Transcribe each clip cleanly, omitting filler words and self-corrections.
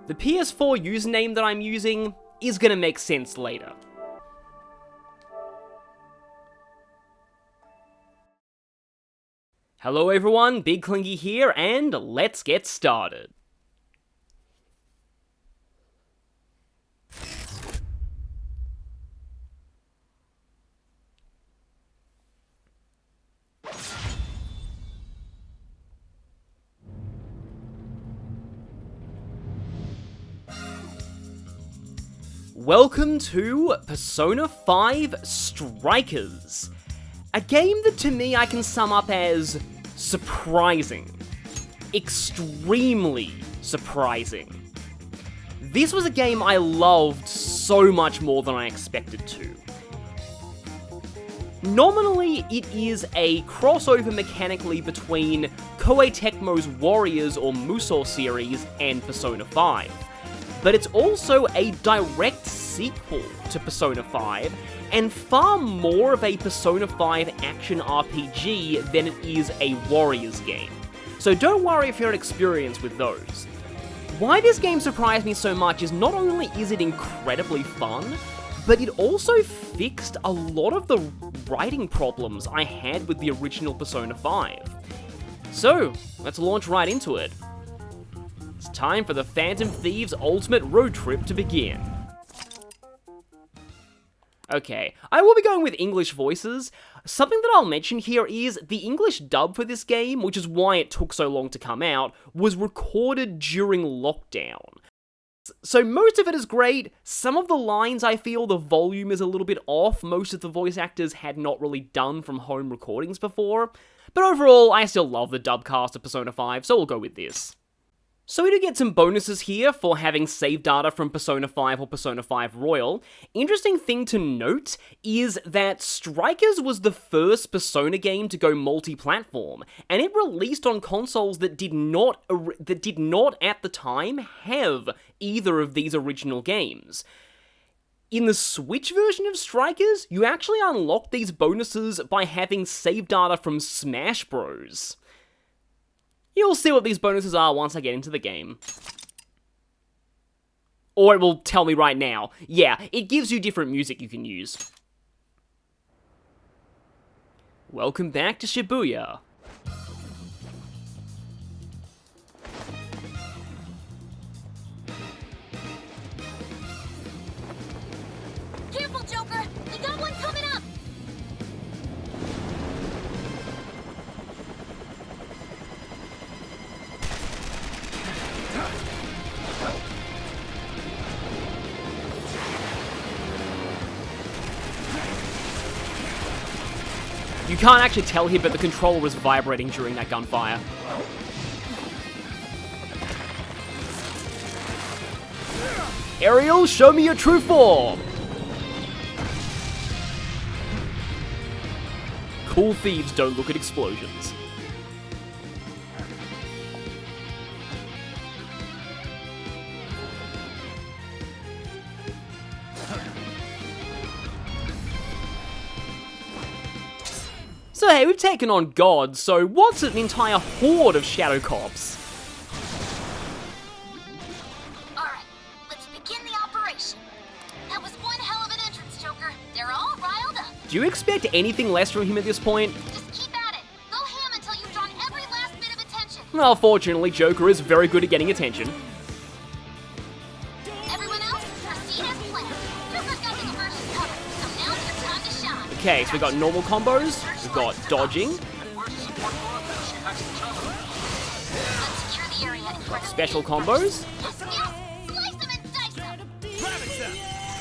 The PS4 username that I'm using is gonna make sense later. Hello everyone, Big Clingy here, and let's get started. Welcome to Persona 5 Strikers, a game that to me I can sum up as surprising. Extremely surprising. This was a game I loved so much more than I expected to. Nominally, it is a crossover mechanically between Koei Tecmo's Warriors or Musou series and Persona 5. But it's also a direct sequel to Persona 5, and far more of a Persona 5 action RPG than it is a Warriors game. So don't worry if you're not experienced with those. Why this game surprised me so much is not only is it incredibly fun, but it also fixed a lot of the writing problems I had with the original Persona 5. So, let's launch right into it. It's time for the Phantom Thieves Ultimate Road Trip to begin. Okay, I will be going with English voices. Something that I'll mention here is the English dub for this game, which is why it took so long to come out, was recorded during lockdown. So most of it is great. Some of the lines I feel the volume is a little bit off. Most of the voice actors had not really done from home recordings before. But overall, I still love the dub cast of Persona 5, so we'll go with this. So we do get some bonuses here for having save data from Persona 5 or Persona 5 Royal. Interesting thing to note is that Strikers was the first Persona game to go multi-platform, and it released on consoles that did not at the time have either of these original games. In the Switch version of Strikers, you actually unlock these bonuses by having save data from Smash Bros. You'll see what these bonuses are once I get into the game. Or it will tell me right now. Yeah, it gives you different music you can use. Welcome back to Shibuya. Careful, Joker! We got one coming up! You can't actually tell here, but the controller was vibrating during that gunfire. Ariel, show me your true form! Cool thieves don't look at explosions. So hey, we've taken on gods, so what's an entire horde of shadow cops? Alright, let's begin the operation. That was one hell of an entrance, Joker. They're all riled up. Do you expect anything less from him at this point? Just keep at it. Go ham until you've drawn every last bit of attention. Well, fortunately, Joker is very good at getting attention. Everyone else, proceed as planned. Joker's got the diversion covered, so now's your time to shine. Okay, so we've got normal combos, we've got dodging, Let's secure the area in front of special me combos, first. Yes, yes! Slice them and dice them!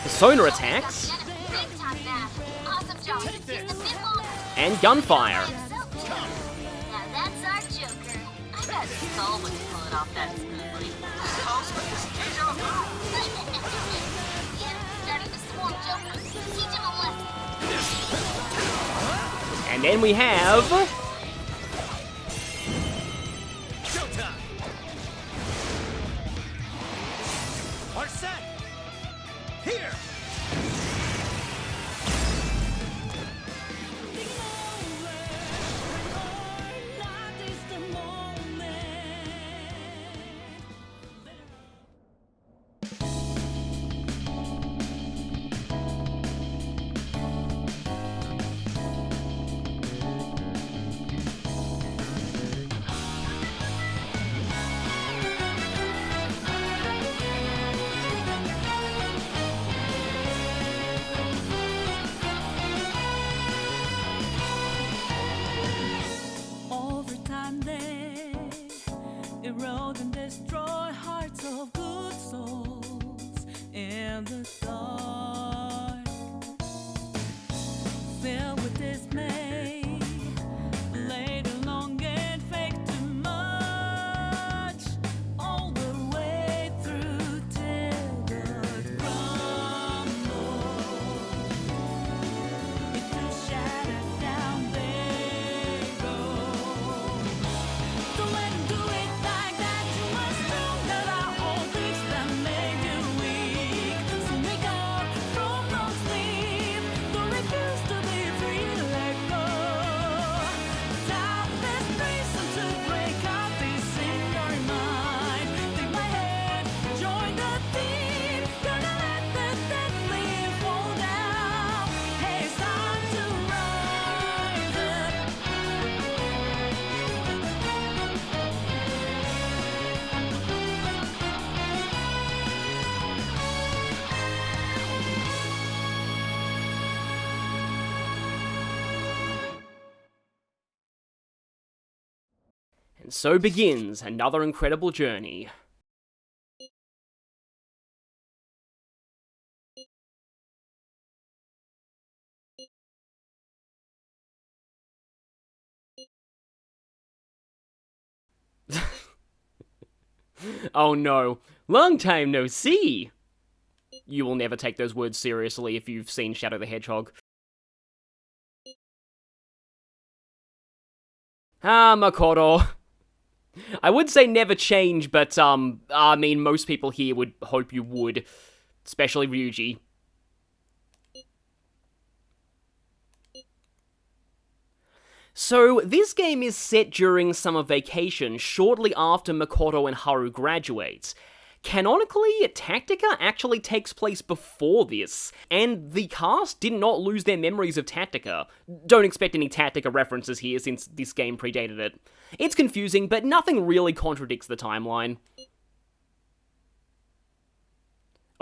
persona attacks, Big time now. Awesome job. Just a bit longer. and gunfire. Now that's our Joker. I bet Skull would pull it off that smoothly. Yeah, starting to swarm Joker. Teach him a lesson. And then we have... Showtime! Our set! Here! And so begins another incredible journey. Oh no, long time no see! You will never take those words seriously if you've seen Shadow the Hedgehog. Ah, Makoto. I would say never change, but, I mean, most people here would hope you would. Especially Ryuji. So, this game is set during summer vacation, shortly after Makoto and Haru graduate. Canonically, Tactica actually takes place before this, and the cast did not lose their memories of Tactica. Don't expect any Tactica references here since this game predated it. It's confusing, but nothing really contradicts the timeline.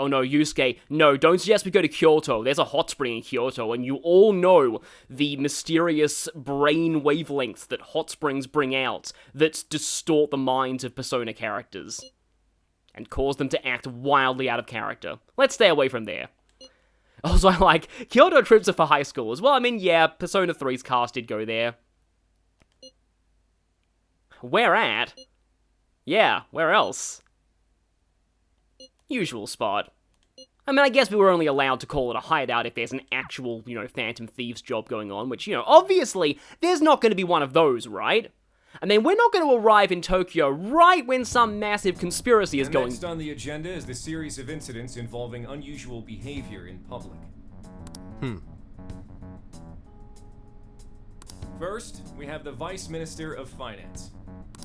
Oh no, Yusuke, no, don't suggest we go to Kyoto. There's a hot spring in Kyoto, and you all know the mysterious brain wavelengths that hot springs bring out that distort the minds of Persona characters and cause them to act wildly out of character. Let's stay away from there. Also, I like, Kyoto trips are for high schoolers. Well, I mean, yeah, Persona 3's cast did go there. Where at? Yeah, where else? Usual spot. I mean, I guess we were only allowed to call it a hideout if there's an actual, Phantom Thieves job going on, which, obviously, there's not going to be one of those, right? I mean, we're not going to arrive in Tokyo right when some massive conspiracy is going... Next on the agenda is the series of incidents involving unusual behavior in public. First, we have the Vice Minister of Finance.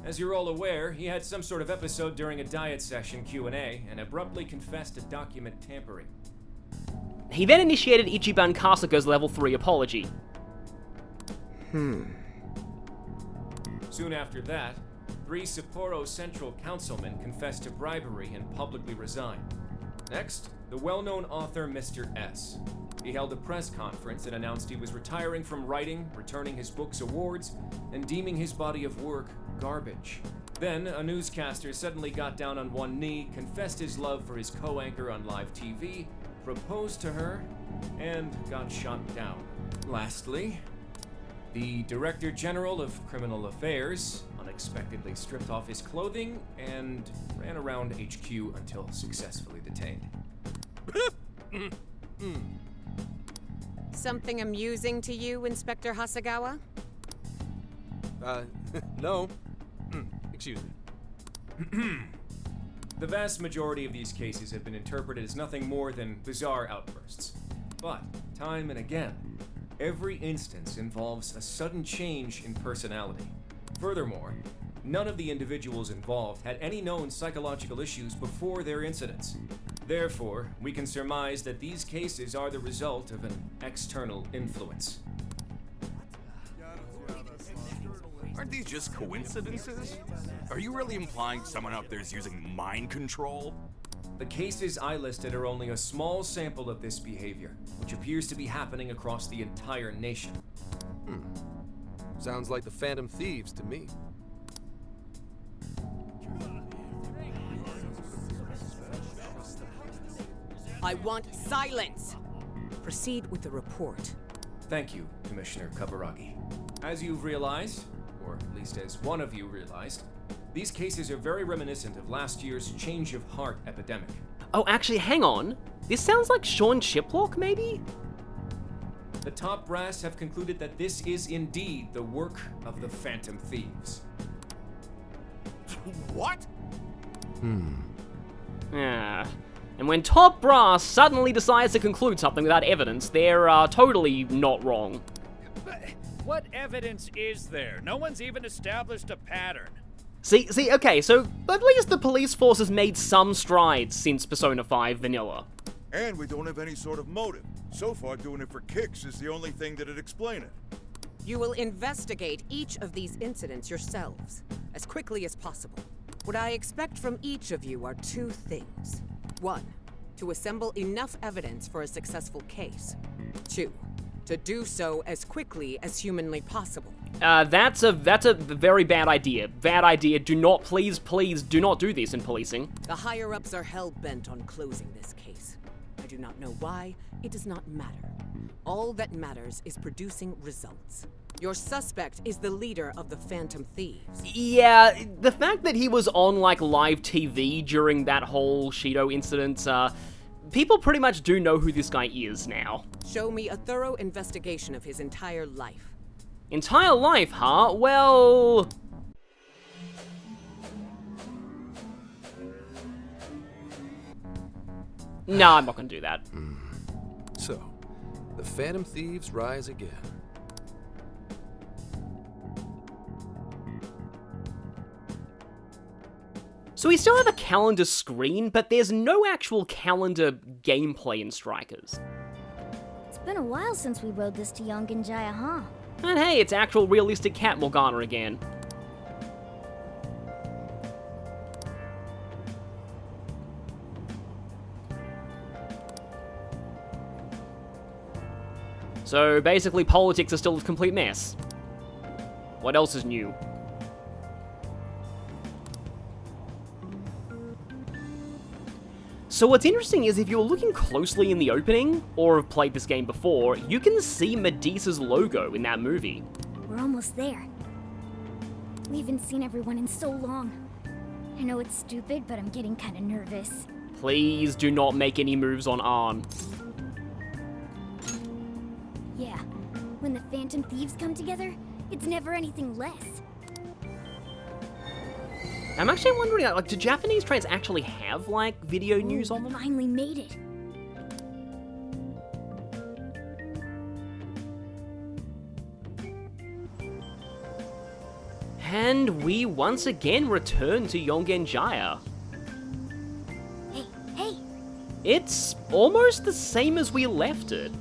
As you're all aware, he had some sort of episode during a diet session Q&A and abruptly confessed to document tampering. He then initiated Ichiban Kasuga's level 3 apology. Soon after that, 3 Sapporo Central councilmen confessed to bribery and publicly resigned. Next, the well-known author Mr. S. He held a press conference and announced he was retiring from writing, returning his book's awards, and deeming his body of work garbage. Then, a newscaster suddenly got down on one knee, confessed his love for his co-anchor on live TV, proposed to her, and got shot down. Lastly, the Director General of Criminal Affairs unexpectedly stripped off his clothing and ran around HQ until successfully detained. Something amusing to you, Inspector Hasegawa? No. Excuse me. The vast majority of these cases have been interpreted as nothing more than bizarre outbursts. But, time and again, every instance involves a sudden change in personality. Furthermore, none of the individuals involved had any known psychological issues before their incidents. Therefore, we can surmise that these cases are the result of an external influence. Aren't these just coincidences? Are you really implying someone out there is using mind control? The cases I listed are only a small sample of this behavior, which appears to be happening across the entire nation. Sounds like the Phantom Thieves to me. I want silence! Proceed with the report. Thank you, Commissioner Kaburagi. As you've realized, or at least as one of you realized, these cases are very reminiscent of last year's change of heart epidemic. Oh, actually, hang on. This sounds like Sean Chiplock, maybe? The top brass have concluded that this is indeed the work of the Phantom Thieves. What? Yeah. And when top brass suddenly decides to conclude something without evidence, they're totally not wrong. But what evidence is there? No one's even established a pattern. See, okay, so at least the police force has made some strides since Persona 5 Vanilla. And we don't have any sort of motive. So far, doing it for kicks is the only thing that'd explain it. You will investigate each of these incidents yourselves, as quickly as possible. What I expect from each of you are 2 things. 1, to assemble enough evidence for a successful case. 2, to do so as quickly as humanly possible. That's a very bad idea. Bad idea. Do not, please do not do this in policing. The higher-ups are hell-bent on closing this case. I do not know why. It does not matter. All that matters is producing results. Your suspect is the leader of the Phantom Thieves. Yeah, the fact that he was on, like, live TV during that whole Shido incident, people pretty much do know who this guy is now. Show me a thorough investigation of his entire life. Entire life, huh? Well... No, I'm not gonna do that. So, the Phantom Thieves rise again. So we still have a calendar screen, but there's no actual calendar gameplay in Strikers. It's been a while since we rode this to Yongenjaya, huh? And hey, it's actual realistic Cat Morgana again. So basically, politics are still a complete mess. What else is new? So what's interesting is if you're looking closely in the opening, or have played this game before, you can see Medusa's logo in that movie. We're almost there. We haven't seen everyone in so long. I know it's stupid, but I'm getting kind of nervous. Please do not make any moves on Arn. Yeah, when the Phantom Thieves come together, it's never anything less. I'm actually wondering, like, do Japanese trains actually have, like, video news on them? Finally made it. And we once again return to Yongenjaya. Hey! It's almost the same as we left it.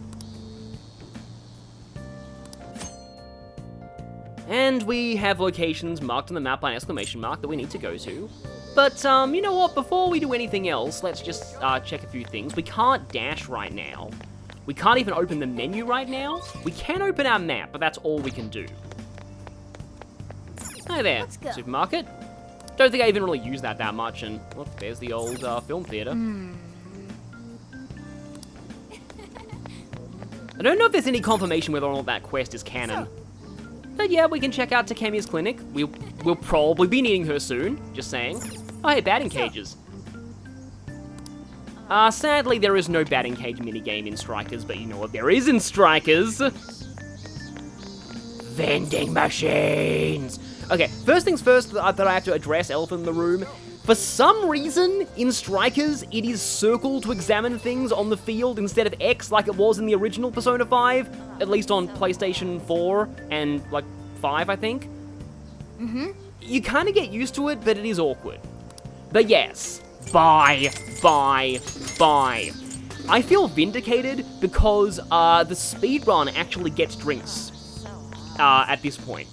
And we have locations marked on the map by an exclamation mark that we need to go to. But, you know what, before we do anything else, let's just check a few things. We can't dash right now. We can't even open the menu right now. We can open our map, but that's all we can do. Hi there, Let's go. supermarket. Don't think I even really use that much, and look, there's the old film theater. I don't know if there's any confirmation whether or not that quest is canon. But yeah, we can check out Takemi's clinic. We'll probably be needing her soon, just saying. Oh hey, batting cages. Sadly there is no batting cage minigame in Strikers, but you know what there is in Strikers? Vending machines! Okay, first things first that I have to address, elephant in the room. For some reason, in Strikers, it is circle to examine things on the field instead of X like it was in the original Persona 5, at least on PlayStation 4 and, like, 5, I think. You kind of get used to it, but it is awkward. But yes, bye. I feel vindicated because the speedrun actually gets drinks at this point.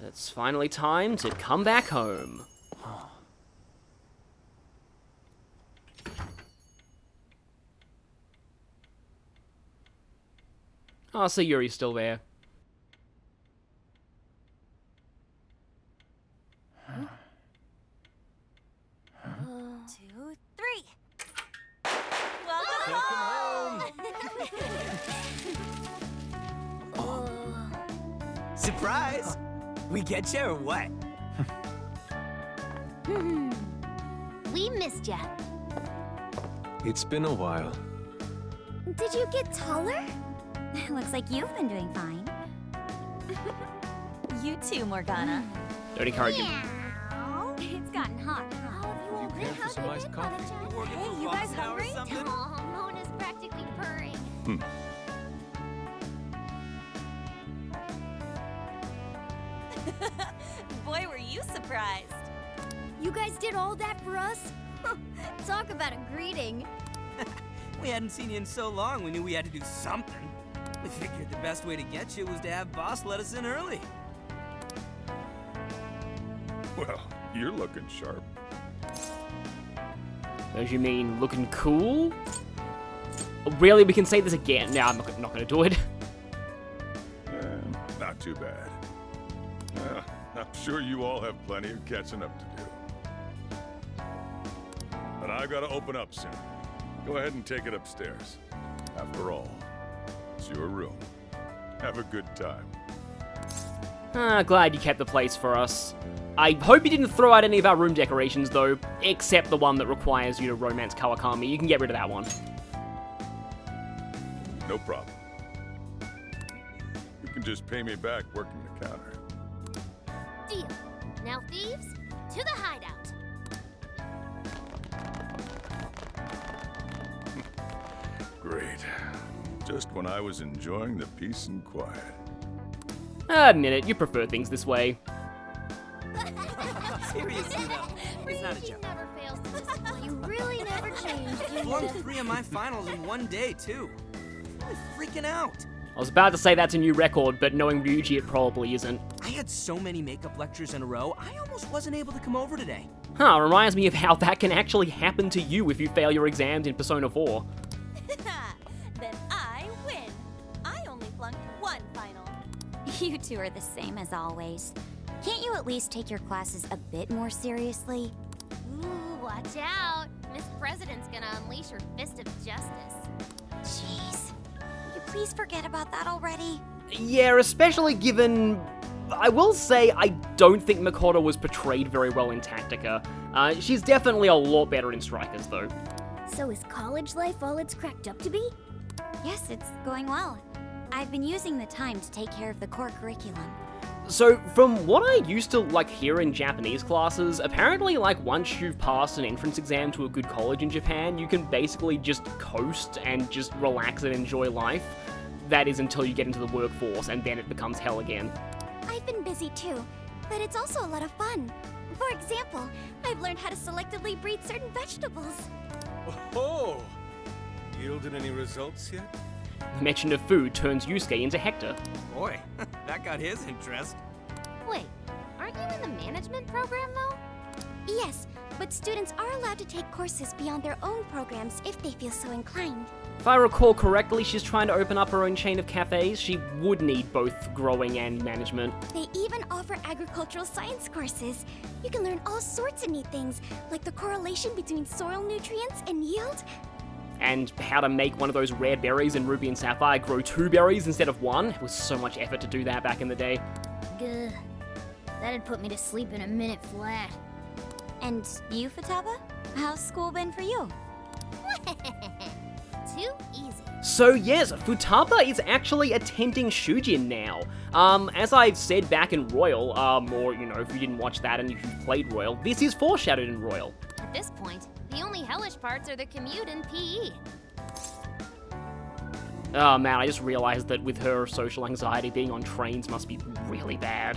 It's finally time to come back home. Oh, so Yuri's still there. Two, three. Welcome home! Surprise! We get you or what? We missed ya. It's been a while. Did you get taller? Looks like you've been doing fine. You too, Morgana. Don't encourage him. Meow. It's gotten hot. How have you all been? care for some iced coffee? Hey, you guys hungry? Oh, Mona's practically purring. Boy, were you surprised. You guys did all that for us? Talk about a greeting. We hadn't seen you in so long, we knew we had to do something. We figured the best way to get you was to have Boss let us in early. Well, you're looking sharp. Don't you mean looking cool? Really, we can say this again. No, I'm not going to do it. Not too bad. I'm sure you all have plenty of catching up to do. But I've got to open up soon. Go ahead and take it upstairs. After all, it's your room. Have a good time. Glad you kept the place for us. I hope you didn't throw out any of our room decorations, though, except the one that requires you to romance Kawakami. You can get rid of that one. No problem. You can just pay me back working the counter. Deal. Now, thieves, to the hideout. Great. Just when I was enjoying the peace and quiet. Admit it, you prefer things this way. Seriously, though, it's not a joke. Never fails to disappoint. You really never change, do you? Won 3 of my finals in one day, too. I'm freaking out. I was about to say that's a new record, but knowing Ryuji, it probably isn't. I had so many makeup lectures in a row, I almost wasn't able to come over today. Reminds me of how that can actually happen to you if you fail your exams in Persona 4. Then I win. I only flunked 1 final. You two are the same as always. Can't you at least take your classes a bit more seriously? Ooh, watch out. Miss President's gonna unleash her fist of justice. Jeez. Will you please forget about that already? Yeah, especially given... I will say, I don't think Makoto was portrayed very well in Tactica. She's definitely a lot better in Strikers, though. So is college life all it's cracked up to be? Yes, it's going well. I've been using the time to take care of the core curriculum. So, from what I used to, hear in Japanese classes, apparently, once you've passed an entrance exam to a good college in Japan, you can basically just coast and just relax and enjoy life. That is until you get into the workforce, and then it becomes hell again. I've been busy too, but it's also a lot of fun. For example, I've learned how to selectively breed certain vegetables. Oh! Yielded any results yet? The mention of food turns Yusuke into Hector. Boy, that got his interest. Wait, aren't you in the management program, though? Yes, but students are allowed to take courses beyond their own programs if they feel so inclined. If I recall correctly, she's trying to open up her own chain of cafes. She would need both growing and management. They even offer agricultural science courses. You can learn all sorts of neat things, like the correlation between soil nutrients and yield. And how to make one of those rare berries in Ruby and Sapphire grow 2 berries instead of 1. It was so much effort to do that back in the day. Gah. That'd put me to sleep in a minute flat. And you, Futaba? How's school been for you? Too easy. So yes, Futaba is actually attending Shujin now. As I've said back in Royal, or, if you didn't watch that and you played Royal, this is foreshadowed in Royal. At this point, the only hellish parts are the commute and PE. Oh man, I just realized that with her social anxiety, being on trains must be really bad.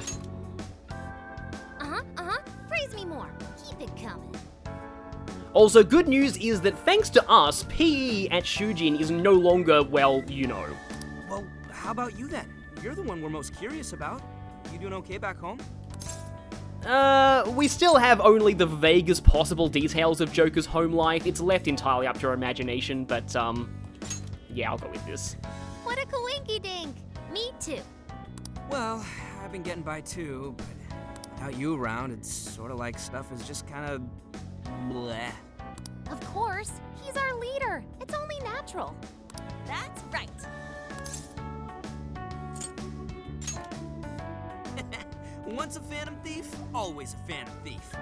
Praise me more. Keep it coming. Also, good news is that thanks to us, PE at Shujin is no longer, well, Well, how about you then? You're the one we're most curious about. You doing okay back home? We still have only the vaguest possible details of Joker's home life. It's left entirely up to your imagination, but, yeah, I'll go with this. What a coinky-dink. Me too. Well, I've been getting by too, but without you around, it's sort of like stuff is just kind of bleh. Of course. He's our leader. It's only natural. That's right. Once a Phantom Thief, always a Phantom Thief.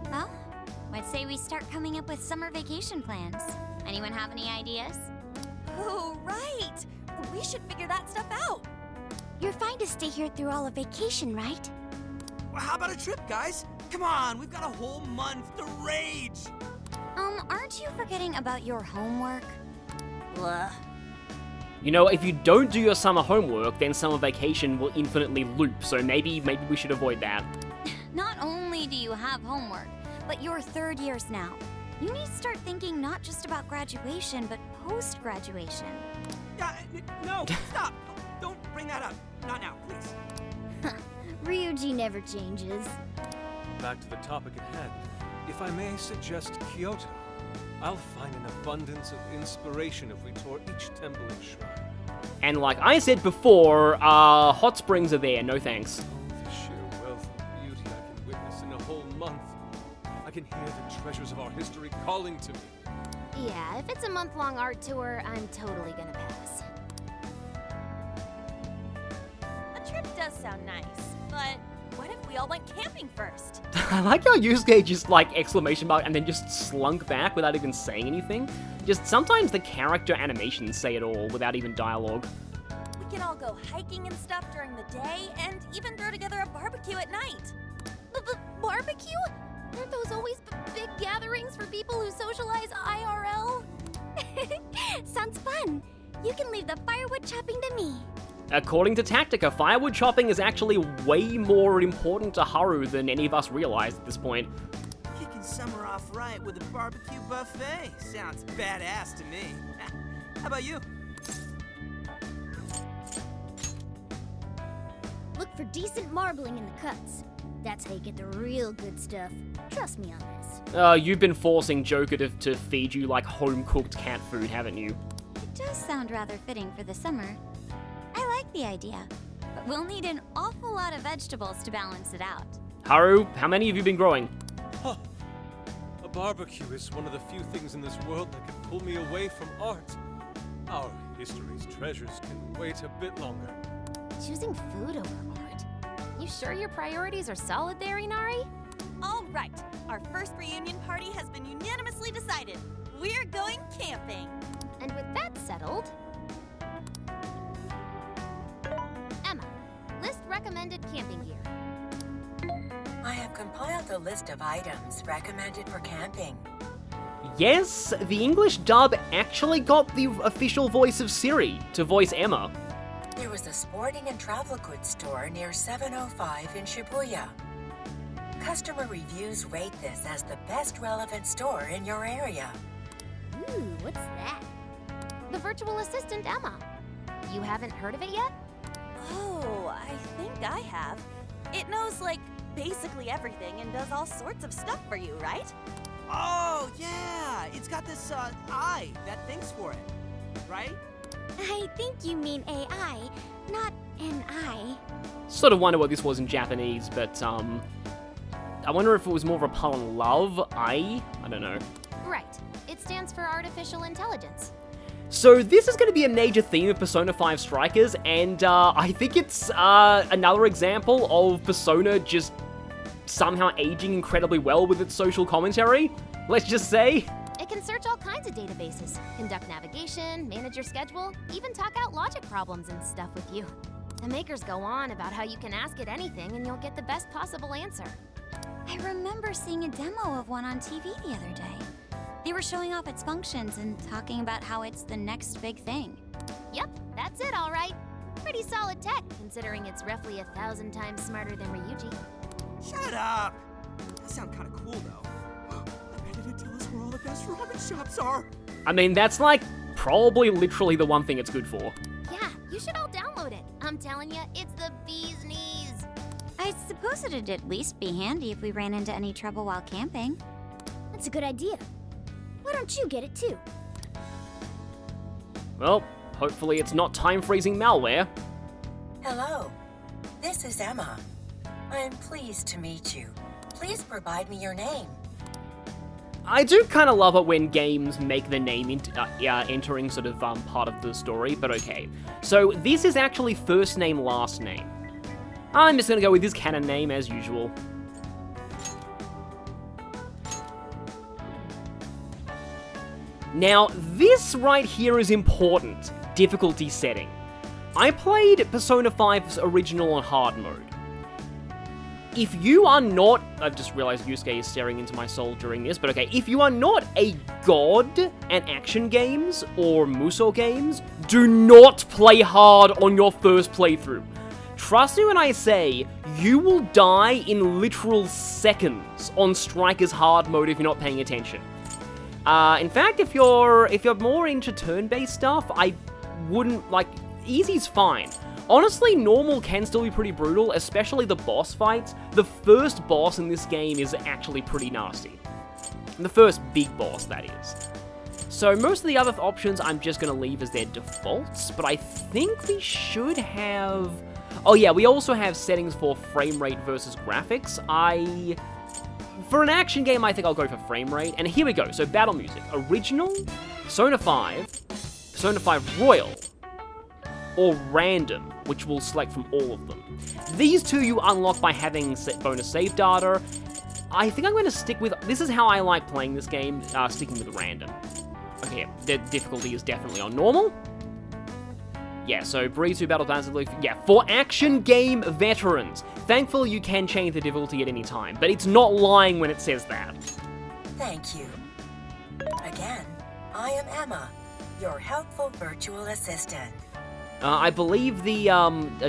Well, I'd say we start coming up with summer vacation plans. Anyone have any ideas? Oh, right! We should figure that stuff out. You're fine to stay here through all of vacation, right? Well, how about a trip, guys? Come on, we've got a whole month to rage! Aren't you forgetting about your homework? Blah. If you don't do your summer homework, then summer vacation will infinitely loop, so maybe we should avoid that. Not only do you have homework, but you're 3rd years now. You need to start thinking not just about graduation, but post-graduation. Yeah, no, stop! Don't bring that up. Not now, please. Ryuji never changes. Back to the topic at hand. If I may suggest Kyoto. I'll find an abundance of inspiration if we tour each temple and shrine. And like I said before, hot springs are there, no thanks. Oh, the sheer wealth of beauty I can witness in a whole month. I can hear the treasures of our history calling to me. Yeah, if it's a month-long art tour, I'm totally gonna pass. A trip does sound nice, but what if we all went camping first? I like how Yusuke just like exclamation mark and then just slunk back without even saying anything. Just sometimes the character animations say it all without even dialogue. We can all go hiking and stuff during the day, and even throw together a barbecue at night. Barbecue? Aren't those always big gatherings for people who socialize IRL? Sounds fun. You can leave the firewood chopping to me. According to Tactica, firewood chopping is actually way more important to Haru than any of us realize at this point. Kicking summer off right with a barbecue buffet. Sounds badass to me. How about you? Look for decent marbling in the cuts. That's how you get the real good stuff. Trust me on this. You've been forcing Joker to feed you like home-cooked cat food, haven't you? It does sound rather fitting for the summer. I like the idea, but we'll need an awful lot of vegetables to balance it out. Haru, how many have you been growing? Huh. A barbecue is one of the few things in this world that can pull me away from art. Our history's treasures can wait a bit longer. Choosing food over art? You sure your priorities are solid there, Inari? All right, our first reunion party has been unanimously decided. We're going camping. And with that settled... Emma, list recommended camping gear. I have compiled a list of items recommended for camping. Yes, the English dub actually got the official voice of Siri to voice Emma. There was a sporting and travel goods store near 705 in Shibuya. Customer reviews rate this as the best relevant store in your area. Ooh, what's that? The virtual assistant Emma. You haven't heard of it yet? Oh, I think I have. It knows, like, basically everything and does all sorts of stuff for you, right? Oh, yeah! It's got this, eye that thinks for it, right? I think you mean AI, not an eye. Sort of wonder what this was in Japanese, but, I wonder if it was more of a pun on love, I don't know. Right. It stands for artificial intelligence. So this is going to be a major theme of Persona 5 Strikers, and I think it's another example of Persona just somehow aging incredibly well with its social commentary, let's just say. It can search all kinds of databases, conduct navigation, manage your schedule, even talk out logic problems and stuff with you. The makers go on about how you can ask it anything and you'll get the best possible answer. I remember seeing a demo of one on TV the other day. They were showing off its functions and talking about how it's the next big thing. Yep, that's it, all right. Pretty solid tech, considering it's roughly 1,000 times smarter than Ryuji. Shut up! That sounds kind of cool, though. I bet it'd tell us where all the best ramen shops are. I mean, that's like probably literally the one thing it's good for. Yeah, you should all download it. I'm telling you, it's the bee's knees. I suppose it'd at least be handy if we ran into any trouble while camping. That's a good idea. Why don't you get it too? Well, hopefully it's not time-freezing malware. Hello, this is Emma. I am pleased to meet you. Please provide me your name. I do kind of love it when games make the name entering sort of part of the story, but okay. So this is actually first name, last name. I'm just gonna go with his canon name as usual. Now, this right here is important. Difficulty setting. I played Persona 5's original on hard mode. If you are not... I've just realized Yusuke is staring into my soul during this, but okay. If you are not a god at action games or Musou games, do not play hard on your first playthrough. Trust me when I say, you will die in literal seconds on Striker's hard mode if you're not paying attention. In fact, if you're more into turn-based stuff, I wouldn't, like, easy's fine. Honestly, normal can still be pretty brutal, especially the boss fights. The first boss in this game is actually pretty nasty. The first big boss, that is. So most of the other options I'm just going to leave as their defaults, but I think we should have... Oh yeah, we also have settings for frame rate versus graphics. For an action game, I think I'll go for frame rate. And here we go. So battle music. Original, Persona 5, Persona 5 Royal, or random, which we'll select from all of them. These two you unlock by having bonus save data. I think I'm going to stick with... This is how I like playing this game, sticking with random. Okay, the difficulty is definitely on normal. Yeah, so breeze through battle plans. Yeah, for action game veterans. Thankfully, you can change the difficulty at any time, but it's not lying when it says that. Thank you. Again, I am Emma, your helpful virtual assistant. I believe the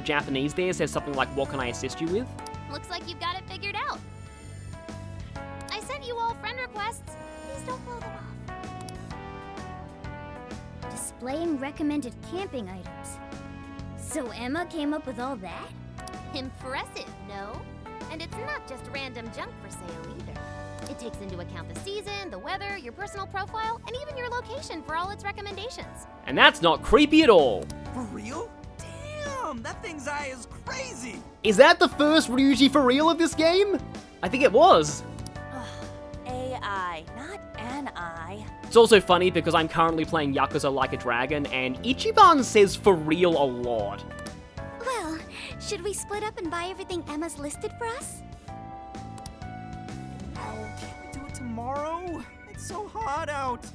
Japanese there says something like, "What can I assist you with?" Looks like you've got it figured out. I sent you all friend requests. Please don't blow them off. Displaying recommended camping items. So Emma came up with all that? Impressive, no? And it's not just random junk for sale either. It takes into account the season, the weather, your personal profile, and even your location for all its recommendations. And that's not creepy at all. For real? Damn, that thing's eye is crazy! Is that the first Ryuji for real of this game? I think it was. AI, not an eye. It's also funny because I'm currently playing Yakuza Like a Dragon, and Ichiban says for real a lot. Well, should we split up and buy everything Emma's listed for us? Oh, can't we do it tomorrow? It's so hot out.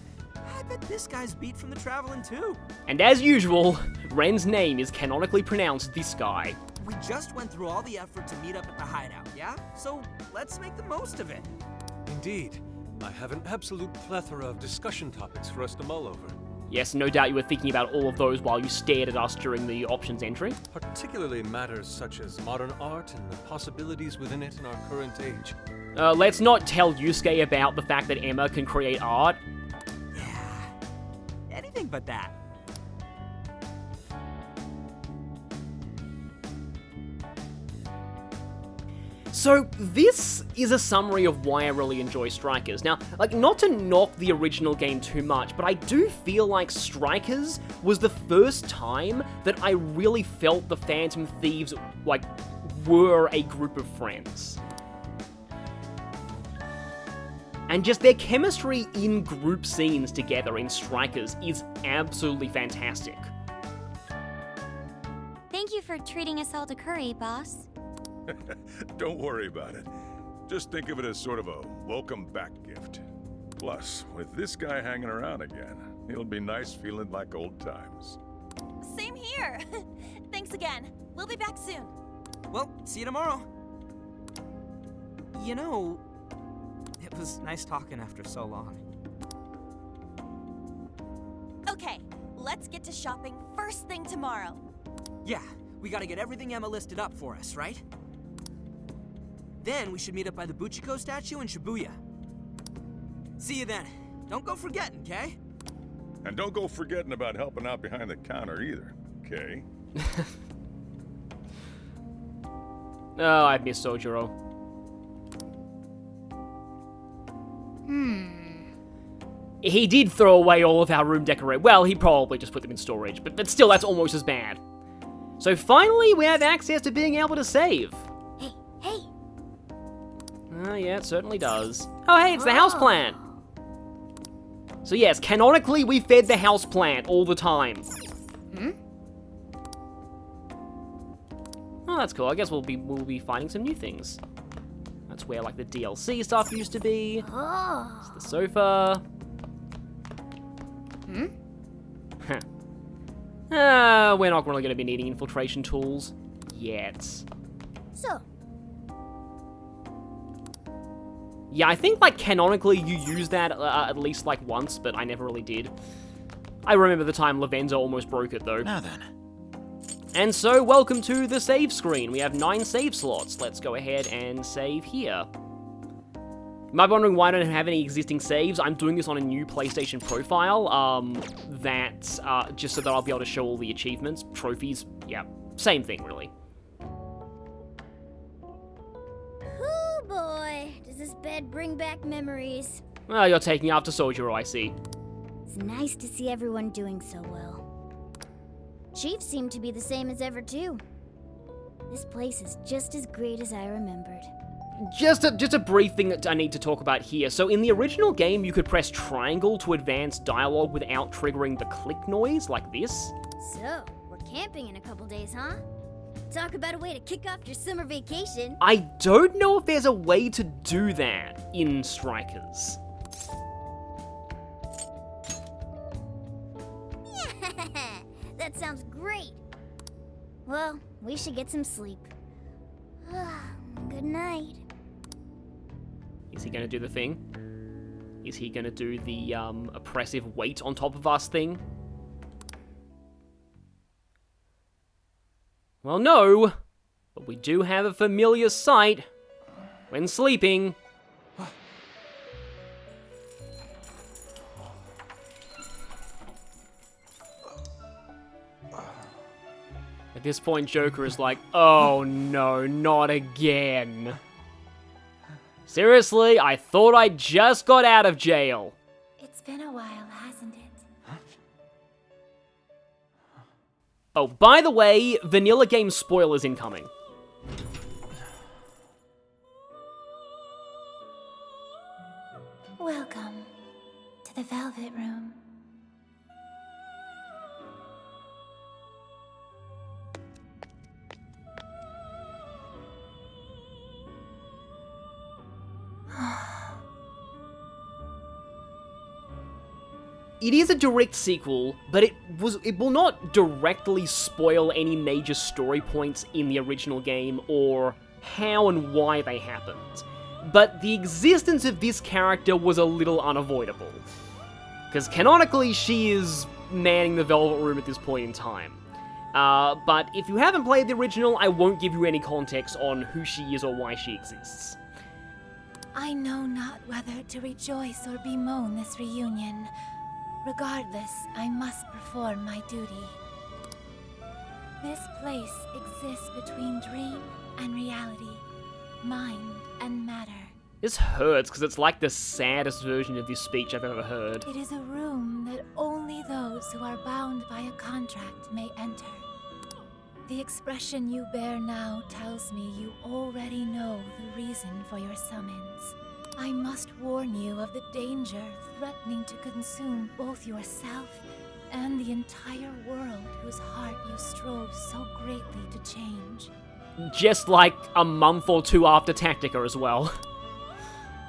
I bet this guy's beat from the traveling too. And as usual, Ren's name is canonically pronounced this guy. We just went through all the effort to meet up at the hideout, yeah? So let's make the most of it. Indeed. I have an absolute plethora of discussion topics for us to mull over. Yes, no doubt you were thinking about all of those while you stared at us during the options entry. Particularly matters such as modern art and the possibilities within it in our current age. Let's not tell Yusuke about the fact that Emma can create art. Yeah, anything but that. So this is a summary of why I really enjoy Strikers. Now, like, not to knock the original game too much, but I do feel like Strikers was the first time that I really felt the Phantom Thieves, like, were a group of friends. And just their chemistry in group scenes together in Strikers is absolutely fantastic. Thank you for treating us all to curry, boss. Don't worry about it. Just think of it as sort of a welcome back gift. Plus, with this guy hanging around again, it'll be nice feeling like old times. Same here. Thanks again. We'll be back soon. Well, see you tomorrow. You know, it was nice talking after so long. Okay, let's get to shopping first thing tomorrow. Yeah, we gotta get everything Emma listed up for us, right? Then we should meet up by the Buchiko statue in Shibuya. See you then. Don't go forgetting, okay? And don't go forgetting about helping out behind the counter either, okay? Oh, I miss Sojiro. He did throw away all of our room decoration. Well, he probably just put them in storage, but still, that's almost as bad. So finally, we have access to being able to save. Hey. Yeah, it certainly does. Oh, hey, it's the houseplant. So yes, canonically, we fed the houseplant all the time. Oh, that's cool. I guess we'll be finding some new things. That's where, like, the DLC stuff used to be. It's the sofa. We're not really going to be needing infiltration tools yet. So, yeah, I think, like, canonically you use that at least, like, once, but I never really did. I remember the time Lavenza almost broke it, though. Now then. And so, welcome to the save screen. We have 9 save slots. Let's go ahead and save here. You might be wondering why I don't have any existing saves. I'm doing this on a new PlayStation profile, just so that I'll be able to show all the achievements, trophies, yeah, same thing, really. oh boy, does this bed bring back memories. Well, you're taking after Sojiro, I see. It's nice to see everyone doing so well. Chief seemed to be the same as ever, too. This place is just as great as I remembered. Just a brief thing that I need to talk about here. So in the original game, you could press triangle to advance dialogue without triggering the click noise, like this. So, we're camping in a couple days, huh? Talk about a way to kick off your summer vacation. I don't know if there's a way to do that in Strikers. That sounds great. Well, we should get some sleep. Good night. Is he gonna do the thing? Is he gonna do the oppressive weight on top of us thing? Well, no, but we do have a familiar sight when sleeping. At this point, Joker is like, oh no, not again. Seriously, I thought I just got out of jail. It's been a while, hasn't it? Oh, by the way, vanilla game spoilers incoming. Welcome to the Velvet Room. It is a direct sequel, but it will not directly spoil any major story points in the original game or how and why they happened. But the existence of this character was a little unavoidable, because canonically she is manning the Velvet Room at this point in time. But if you haven't played the original, I won't give you any context on who she is or why she exists. I know not whether to rejoice or bemoan this reunion. Regardless, I must perform my duty. This place exists between dream and reality, mind and matter. This hurts because it's like the saddest version of this speech I've ever heard. It is a room that only those who are bound by a contract may enter. The expression you bear now tells me you already know the reason for your summons. I must warn you of the danger threatening to consume both yourself and the entire world whose heart you strove so greatly to change. Just like a month or two after Tactica as well.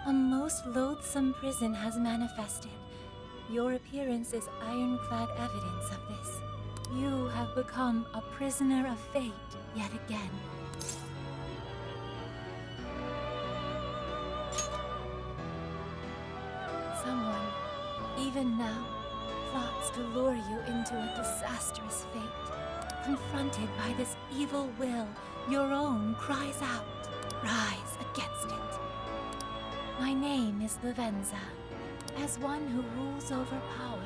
A most loathsome prison has manifested. Your appearance is ironclad evidence of this. You have become a prisoner of fate yet again. Someone, even now, plots to lure you into a disastrous fate. Confronted by this evil will, your own cries out. Rise against it. My name is Lavenza. As one who rules over power,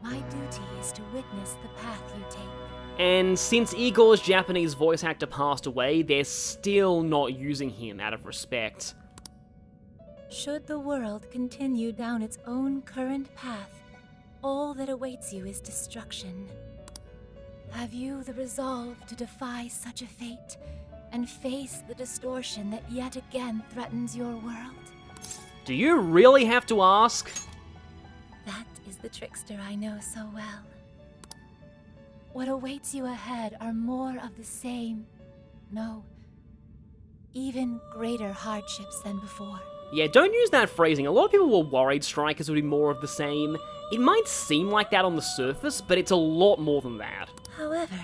my duty is to witness the path you take. And since Igor's Japanese voice actor passed away, they're still not using him out of respect. Should the world continue down its own current path, all that awaits you is destruction. Have you the resolve to defy such a fate and face the distortion that yet again threatens your world? Do you really have to ask? That is the trickster I know so well. What awaits you ahead are more of the same, no, even greater hardships than before. Yeah, don't use that phrasing. A lot of people were worried Strikers would be more of the same. It might seem like that on the surface, but it's a lot more than that. However,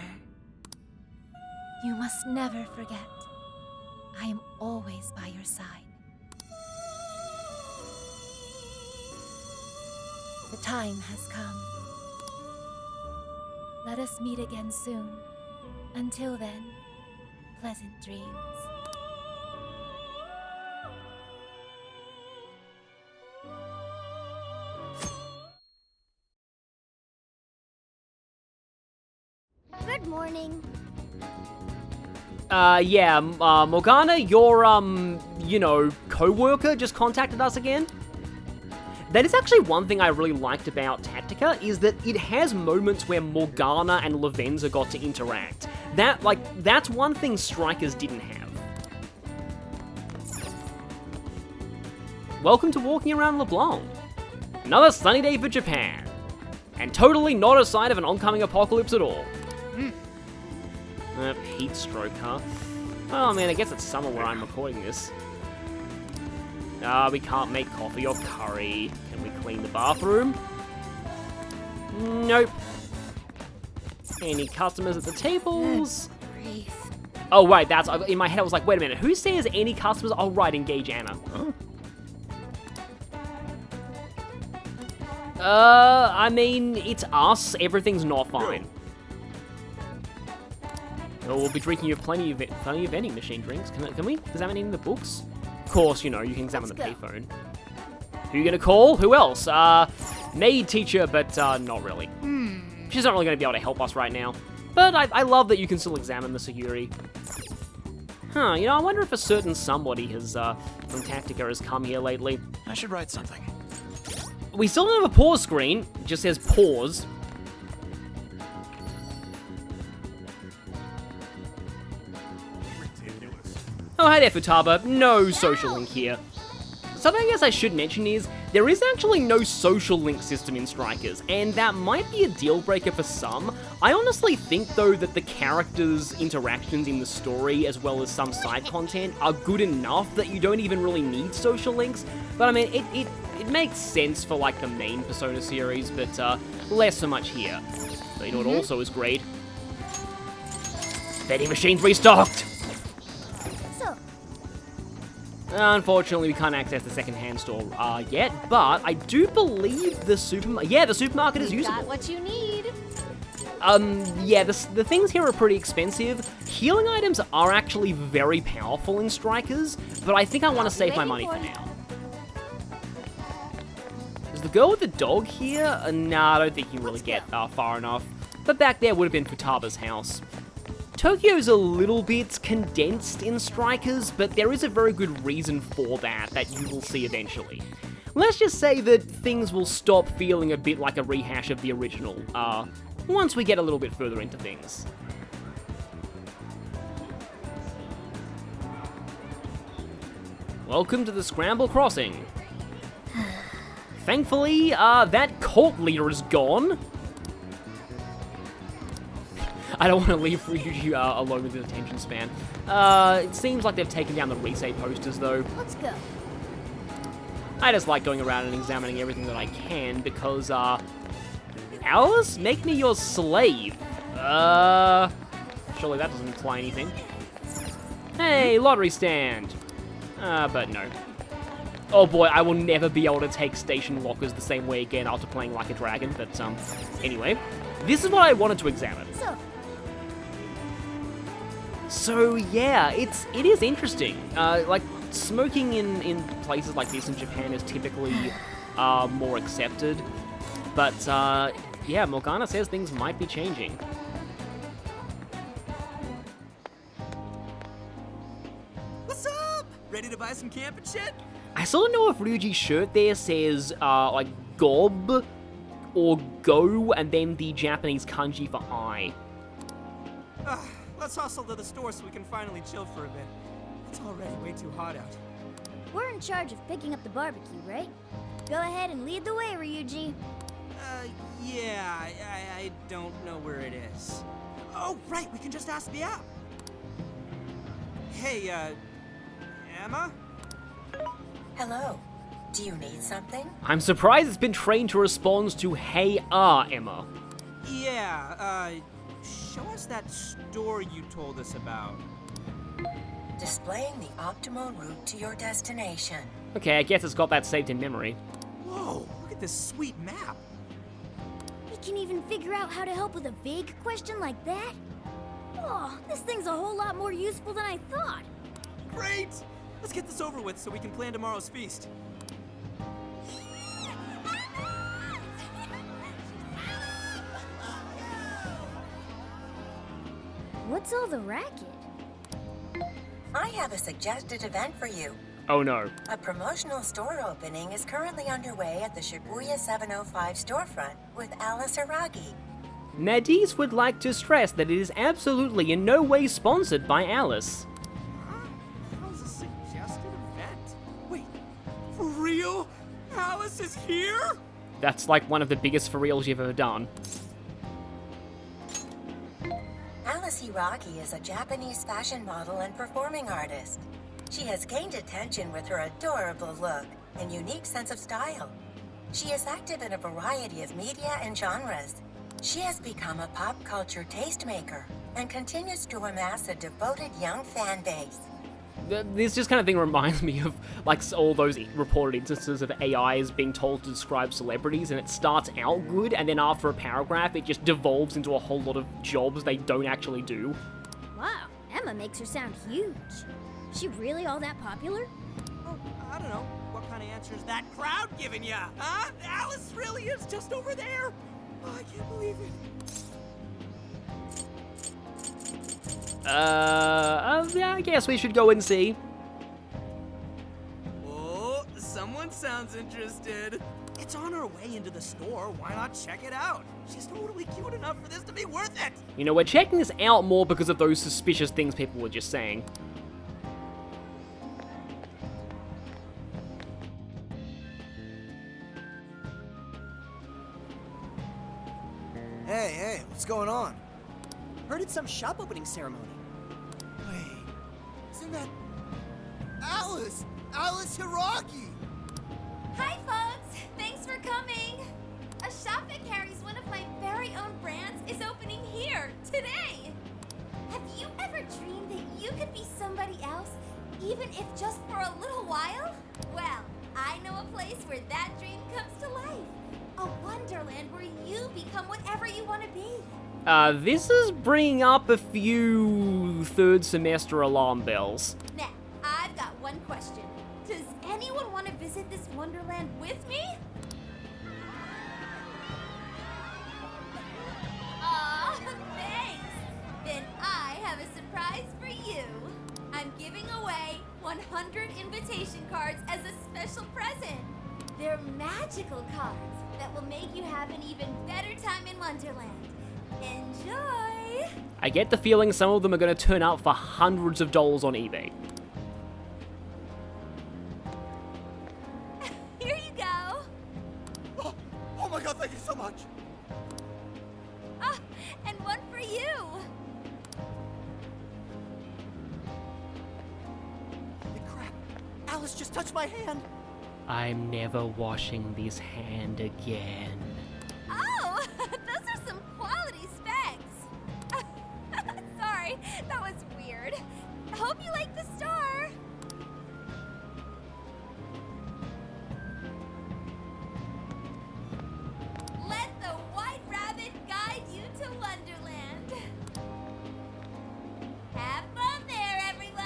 you must never forget, I am always by your side. The time has come. Let us meet again soon. Until then, pleasant dreams. Good morning. Morgana, your, co-worker just contacted us again? That is actually one thing I really liked about Tactica, is that it has moments where Morgana and Lavenza got to interact. That's one thing Strikers didn't have. Welcome to walking around LeBlanc. Another sunny day for Japan. And totally not a sign of an oncoming apocalypse at all. Heat stroke, huh? Oh man, I guess it's summer where I'm recording this. We can't make coffee or curry. Can we clean the bathroom? Nope. Any customers at the tables? Oh, right, that's... In my head, I was like, wait a minute, who says any customers? Oh, right, engage Anna. Huh? I mean, it's us. Everything's not fine. Oh, we'll be drinking you plenty of vending machine drinks. Can we examine any in the books? Of course, you know, you can examine the payphone. Who you gonna call? Who else? Maid teacher, but not really. She's not really gonna be able to help us right now. But I love that you can still examine the security. Huh, you know, I wonder if a certain somebody has, from Tactica has come here lately. I should write something. We still don't have a pause screen. It just says pause. Oh, hi there, Futaba. No social link here. Something I guess I should mention is, there is actually no social link system in Strikers, and that might be a deal breaker for some. I honestly think, though, that the characters' interactions in the story, as well as some side content, are good enough that you don't even really need social links. But I mean, it makes sense for, like, the main Persona series, but less so much here. But you know what also is great? Vending machines restocked! Unfortunately, we can't access the second-hand store yet, but I do believe the supermarket is usable. Got what you need. Yeah, the things here are pretty expensive. Healing items are actually very powerful in Strikers, but I think I want to save my money for now. Is the girl with the dog here? Nah, I don't think you really get far enough. But back there would have been Futaba's house. Tokyo's a little bit condensed in Strikers, but there is a very good reason for that you will see eventually. Let's just say that things will stop feeling a bit like a rehash of the original, once we get a little bit further into things. Welcome to the Scramble Crossing. Thankfully, that cult leader is gone. I don't want to leave Ryuji alone with his attention span. It seems like they've taken down the Risei posters, though. Let's go. I just like going around and examining everything that I can, because, Alice, make me your slave. Surely that doesn't imply anything. Hey, lottery stand. But no. Oh boy, I will never be able to take station lockers the same way again after playing Like a Dragon, but, anyway. This is what I wanted to examine. So yeah, it is interesting. Like, smoking in places like this in Japan is typically more accepted. But yeah, Morgana says things might be changing. What's up? Ready to buy some camping shit? I still don't know if Ryuji's shirt there says like gob or go and then the Japanese kanji for I. Let's hustle to the store so we can finally chill for a bit. It's already way too hot out. We're in charge of picking up the barbecue, right? Go ahead and lead the way, Ryuji. Yeah, I don't know where it is. Oh, right, we can just ask the app. Hey, Emma? Hello. Do you need something? I'm surprised it's been trained to respond to hey, Emma. Yeah, show us that store you told us about. Displaying the optimal route to your destination. Okay, I guess it's got that saved in memory. Whoa, look at this sweet map. We can even figure out how to help with a vague question like that? Oh, this thing's a whole lot more useful than I thought. Great! Let's get this over with so we can plan tomorrow's feast. What's all the racket? I have a suggested event for you. Oh no. A promotional store opening is currently underway at the Shibuya 705 storefront with Alice Aragi. Nadis would like to stress that it is absolutely in no way sponsored by Alice. That was a suggested event. Wait, for real? Alice is here? That's like one of the biggest for reals you've ever done. Alice Hiraki is a Japanese fashion model and performing artist. She has gained attention with her adorable look and unique sense of style. She is active in a variety of media and genres. She has become a pop culture tastemaker and continues to amass a devoted young fan base. This just kind of thing reminds me of like all those reported instances of AIs being told to describe celebrities, and it starts out good, and then after a paragraph it just devolves into a whole lot of jobs they don't actually do. Wow, Emma makes her sound huge. Is she really all that popular? Oh, I don't know. What kind of answer's that crowd giving ya? Huh? Alice really is just over there? Oh, I can't believe it. Yeah, I guess we should go and see. Oh, someone sounds interested. It's on her way into the store. Why not check it out? She's totally cute enough for this to be worth it. You know, we're checking this out more because of those suspicious things people were just saying. Hey, what's going on? Heard it's some shop opening ceremony. Wait, isn't that Alice? Alice Hiraki! Hi, folks! Thanks for coming! A shop that carries one of my very own brands is opening here, today! Have you ever dreamed that you could be somebody else, even if just for a little while? Well, I know a place where that dream comes to life. A wonderland where you become whatever you want to be. This is bringing up a few third semester alarm bells. Now, I've got one question. Does anyone want to visit this wonderland with me? Aw, thanks! Then I have a surprise for you. I'm giving away 100 invitation cards as a special present. They're magical cards that will make you have an even better time in Wonderland. Enjoy! I get the feeling some of them are going to turn out for hundreds of dollars on eBay. Here you go! Oh my god, thank you so much! Ah, and one for you! Holy crap! Alice just touched my hand! I'm never washing this hand again. Oh, those are some quality specs. Sorry, that was weird. Hope you like the store. Let the White Rabbit guide you to Wonderland. Have fun there, everyone.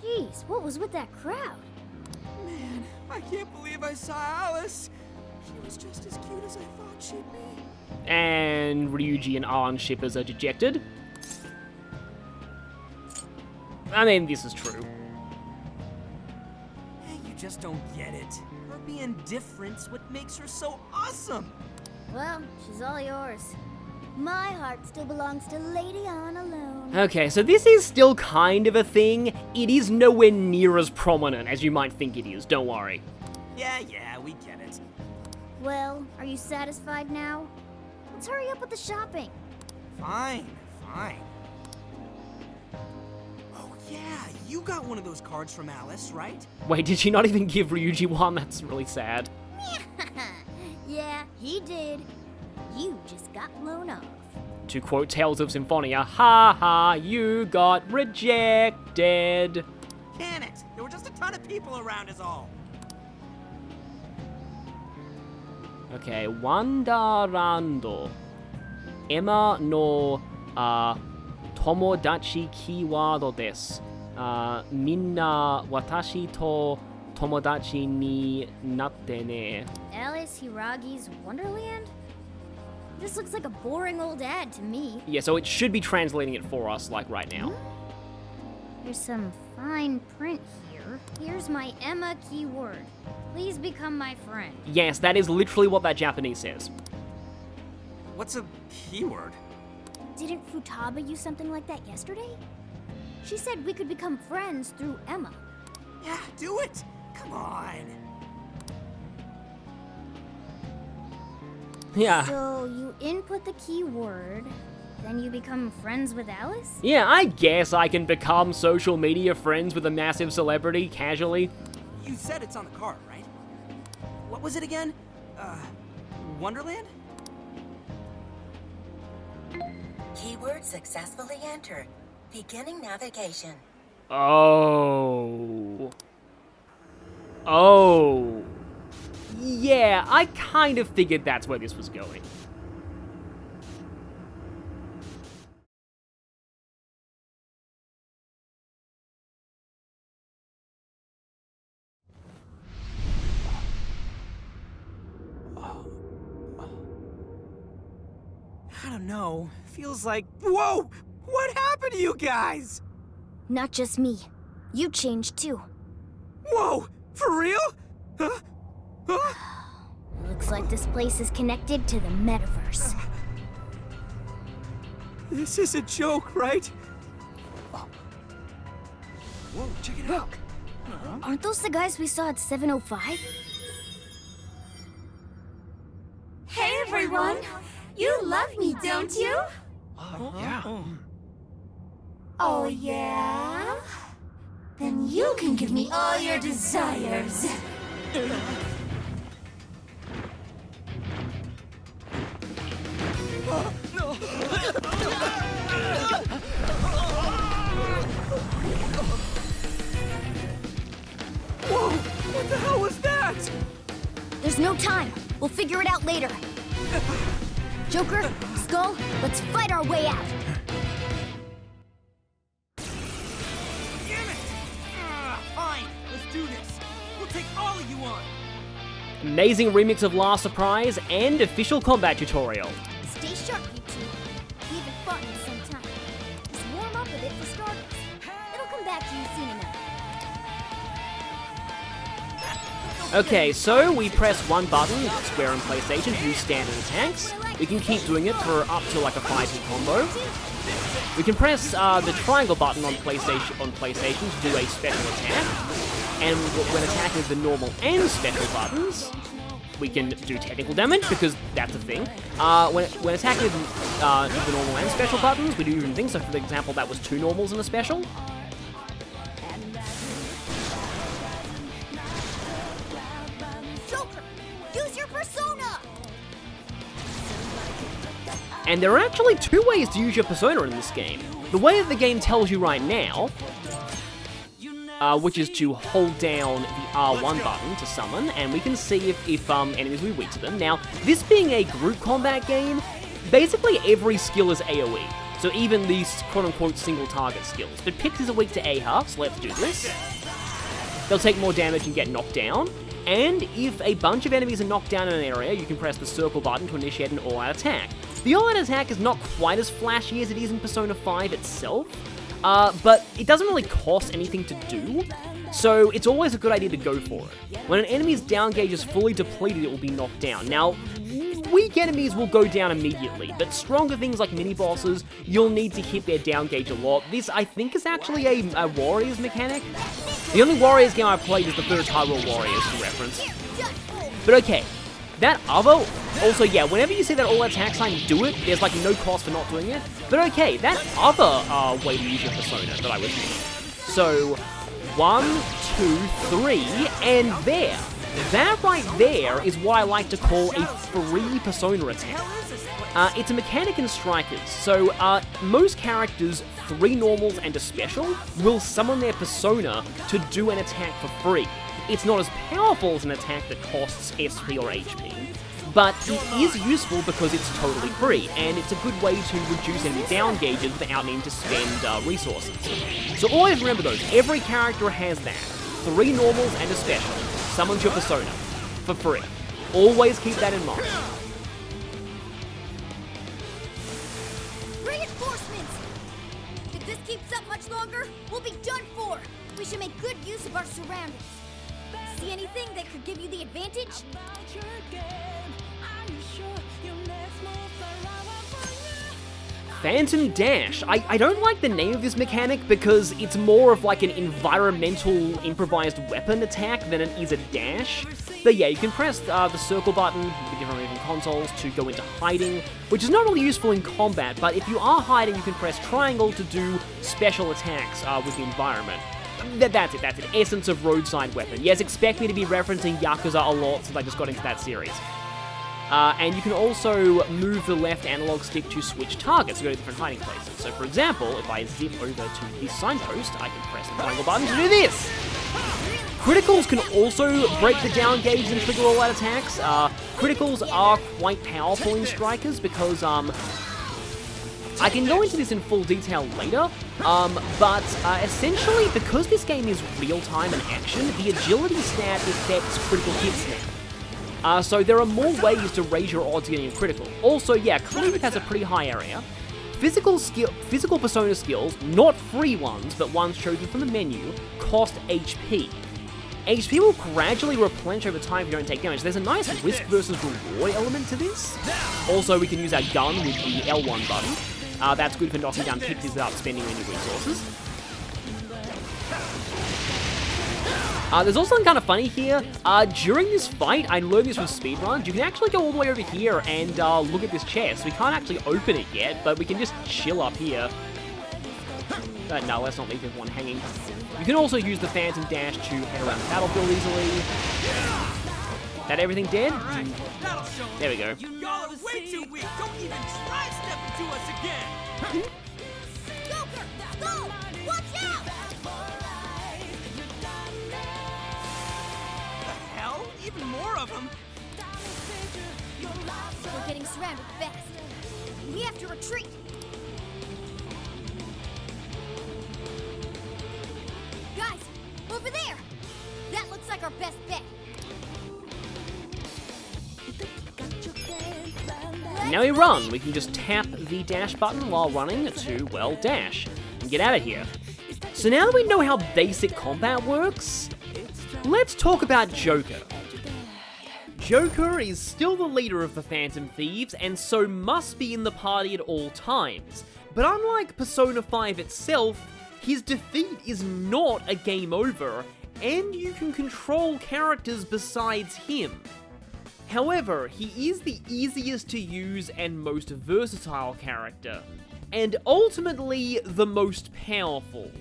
Jeez, what was with that crowd? Man, I can't believe I saw Alice. She was just as cute as I thought she'd be. And Ryuji and Arn shippers are dejected. I mean, this is true. Hey, you just don't get it. Her being different's what makes her so awesome. Well, she's all yours. My heart still belongs to Lady On alone. Okay, so this is still kind of a thing. It is nowhere near as prominent as you might think it is, don't worry. Yeah, we get it. Well, are you satisfied now? Let's hurry up with the shopping. Fine. Oh yeah, you got one of those cards from Alice, right? Wait, did she not even give Ryuji one? That's really sad. Yeah, he did. You just got blown off. To quote Tales of Symphonia, ha ha, you got rejected. Can it? There were just a ton of people around is all. Okay, Wandarando. Emma no tomodachi keyword desu. Minna watashi to tomodachi ni natte ne. Alice Hiragi's Wonderland? This looks like a boring old ad to me. Yeah, so it should be translating it for us, like, right now. There's some fine print here. Here's my Emma keyword. Please become my friend. Yes, that is literally what that Japanese says. What's a keyword? Didn't Futaba use something like that yesterday? She said we could become friends through Emma. Yeah, do it! Come on! Yeah. So you input the keyword, then you become friends with Alice? Yeah, I guess I can become social media friends with a massive celebrity casually. You said it's on the card, right? What was it again? Wonderland? Keyword successfully entered. Beginning navigation. Oh. Oh. Yeah, I kind of figured that's where this was going. I don't know. Feels like... Whoa! What happened to you guys? Not just me. You changed too. Whoa! For real? Huh? Looks like this place is connected to the metaverse. This is a joke, right? Whoa, check it out. Aren't those the guys we saw at 7:05? Hey everyone! You love me, don't you? Yeah. Oh yeah? Then you can give me all your desires. Whoa! What the hell was that? There's no time. We'll figure it out later. Joker, Skull, let's fight our way out. Damn it! Fine, let's do this. We'll take all of you on. Amazing remix of Last Surprise and official combat tutorial. Stay sharp, you two. Keep it fun sometime. Just warm up a bit for starters. It'll come back to you soon enough. Okay, so we press one button, square on PlayStation, to do standard attacks. We can keep doing it for up to like a 5-hit combo. We can press the triangle button on PlayStation to do a special attack. And when attacking with the normal and special buttons, we can do technical damage, because that's a thing. When attacking with the normal and special buttons, we do different things. So for example, that was 2 normals and a special. Use your persona! And there are actually 2 ways to use your persona in this game. The way that the game tells you right now, which is to hold down the R1 button to summon, and we can see if enemies will be weak to them. Now, this being a group combat game, basically every skill is AoE, so even these quote-unquote single target skills. But Pixies are weak to AHA, so let's do this. They'll take more damage and get knocked down. And if a bunch of enemies are knocked down in an area, you can press the circle button to initiate an all-out attack. The all-out attack is not quite as flashy as it is in Persona 5 itself, but it doesn't really cost anything to do, so it's always a good idea to go for it. When an enemy's down gauge is fully depleted, it will be knocked down. Now, weak enemies will go down immediately, but stronger things like mini-bosses, you'll need to hit their down gauge a lot. This, I think, is actually a Warriors mechanic. The only Warriors game I've played is the first Hyrule Warriors, for reference. But okay, that other... Also, yeah, whenever you see that all attack sign, do it. There's, like, no cost for not doing it. But okay, that other way to use your persona that I was thinking. So, 1, 2, 3, and there. That right there is what I like to call a free persona attack. It's a mechanic in Strikers, so most characters, 3 normals and a special, will summon their persona to do an attack for free. It's not as powerful as an attack that costs SP or HP, but it is useful because it's totally free, and it's a good way to reduce enemy down gauges without needing to spend resources. So always remember those, every character has that. 3 normals and a special. Summons your persona. For free. Always keep that in mind. Reinforcements! If this keeps up much longer, we'll be done for! We should make good use of our surroundings. See anything that could give you the advantage? Phantom Dash. I don't like the name of this mechanic because it's more of like an environmental improvised weapon attack than it is a dash. But yeah, you can press the circle button with different moving consoles to go into hiding, which is not really useful in combat, but if you are hiding, you can press triangle to do special attacks with the environment. That's it. Essence of roadside weapon. Yes, expect me to be referencing Yakuza a lot since I just got into that series. And you can also move the left analog stick to switch targets to go to different hiding places. So for example, if I zip over to this signpost, I can press the triangle button to do this! Criticals can also break the down gauge and trigger all-out attacks. Criticals are quite powerful in Strikers because, I can go into this in full detail later, but essentially, because this game is real-time and action, the agility stat affects critical hit snap. So there are more ways to raise your odds getting a critical. Also, yeah, Cleave has a pretty high area. Physical persona skills, not free ones, but ones chosen from the menu, cost HP. HP will gradually replenish over time if you don't take damage. There's a nice risk versus reward element to this. Also, we can use our gun with the L1 button. That's good for knocking down pixies without spending any resources. There's also something kind of funny here. During this fight, I learned this from speedruns, you can actually go all the way over here and look at this chest. We can't actually open it yet, but we can just chill up here. No, let's not leave everyone hanging. You can also use the Phantom Dash to head around the battlefield easily. That everything dead? There we go. Y'all are way too weak. Don't even try stepping to us again. Joker! Go! Watch out! The hell? Even more of them? We're getting surrounded fast. We have to retreat. Guys, over there! That looks like our best bet. Now we run. We can just tap the dash button while running to, well, dash. And get out of here. So now that we know how basic combat works, let's talk about Joker. Joker is still the leader of the Phantom Thieves, and so must be in the party at all times. But unlike Persona 5 itself, his defeat is not a game over, and you can control characters besides him. However, he is the easiest to use and most versatile character, and ultimately the most powerful.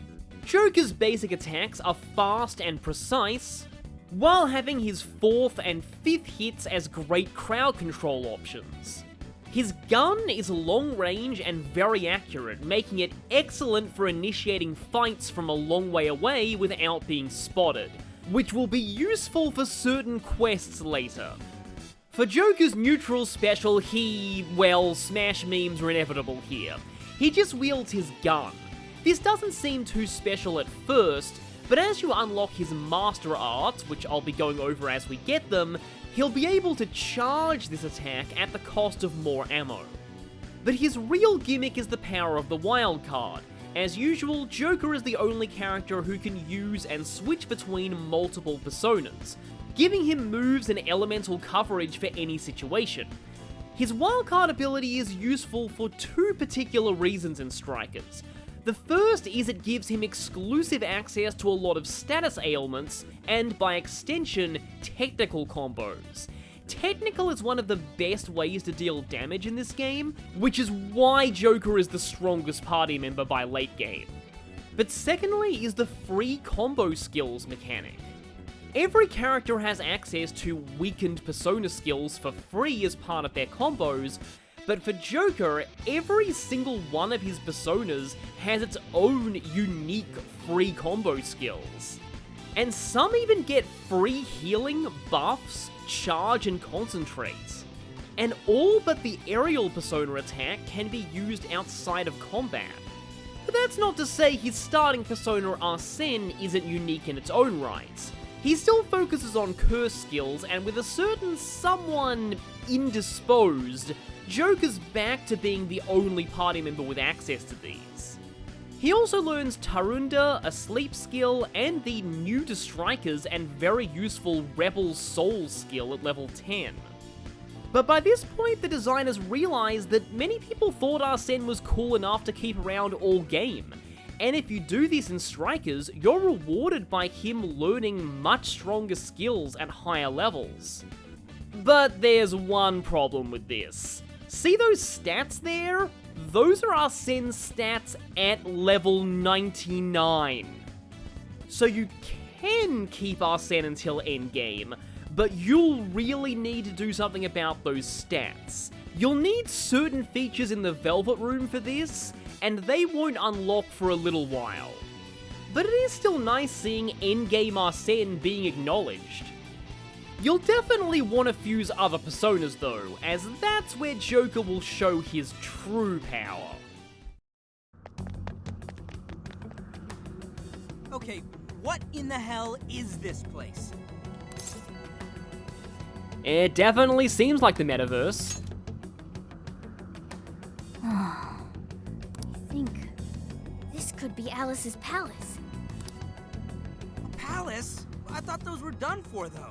Joker's basic attacks are fast and precise, while having his 4th and 5th hits as great crowd control options. His gun is long range and very accurate, making it excellent for initiating fights from a long way away without being spotted, which will be useful for certain quests later. For Joker's neutral special, smash memes are inevitable here. He just wields his gun. This doesn't seem too special at first, but as you unlock his master arts, which I'll be going over as we get them, he'll be able to charge this attack at the cost of more ammo. But his real gimmick is the power of the wild card. As usual, Joker is the only character who can use and switch between multiple personas, giving him moves and elemental coverage for any situation. His wildcard ability is useful for 2 particular reasons in Strikers. The first is it gives him exclusive access to a lot of status ailments, and by extension, technical combos. Technical is one of the best ways to deal damage in this game, which is why Joker is the strongest party member by late game. But secondly is the free combo skills mechanic. Every character has access to weakened persona skills for free as part of their combos, but for Joker, every single one of his personas has its own unique free combo skills. And some even get free healing, buffs, charge, and concentrates. And all but the aerial persona attack can be used outside of combat. But that's not to say his starting persona Arsene isn't unique in its own right. He still focuses on curse skills, and with a certain someone indisposed, Joker's back to being the only party member with access to these. He also learns Tarunda, a sleep skill, and the new to strikers and very useful Rebel Soul skill at level 10. But by this point, the designers realized that many people thought Arsene was cool enough to keep around all game, and if you do this in Strikers, you're rewarded by him learning much stronger skills at higher levels. But there's one problem with this. See those stats there? Those are Arsene's stats at level 99. So you can keep Arsene until endgame, but you'll really need to do something about those stats. You'll need certain features in the Velvet Room for this, and they won't unlock for a little while. But it is still nice seeing endgame Arsene being acknowledged. You'll definitely want to fuse other personas though, as that's where Joker will show his true power. Okay, what in the hell is this place? It definitely seems like the metaverse. I think this could be Alice's palace. A palace? I thought those were done for, though.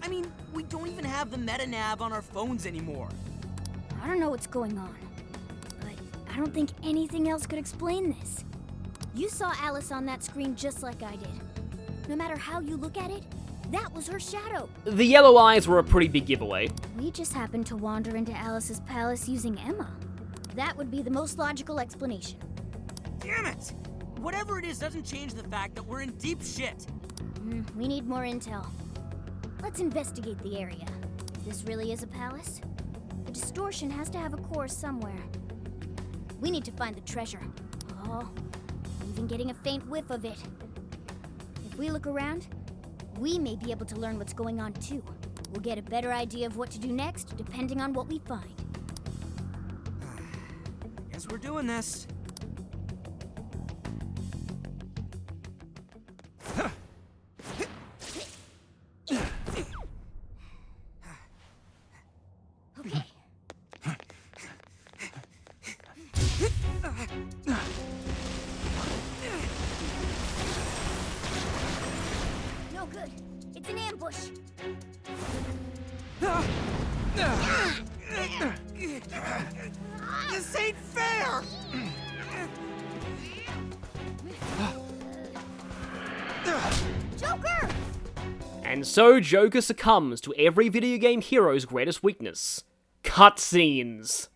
I mean, we don't even have the meta-nav on our phones anymore. I don't know what's going on, but I don't think anything else could explain this. You saw Alice on that screen just like I did. No matter how you look at it, that was her shadow. The yellow eyes were a pretty big giveaway. We just happened to wander into Alice's palace using Emma. That would be the most logical explanation. Damn it! Whatever it is doesn't change the fact that we're in deep shit. We need more intel. Let's investigate the area. If this really is a palace, the distortion has to have a core somewhere. We need to find the treasure. Oh, I'm even getting a faint whiff of it. If we look around, we may be able to learn what's going on too. We'll get a better idea of what to do next, depending on what we find. Guess we're doing this. Okay. No good. It's an ambush. This ain't fair! Joker! And so Joker succumbs to every video game hero's greatest weakness: cutscenes.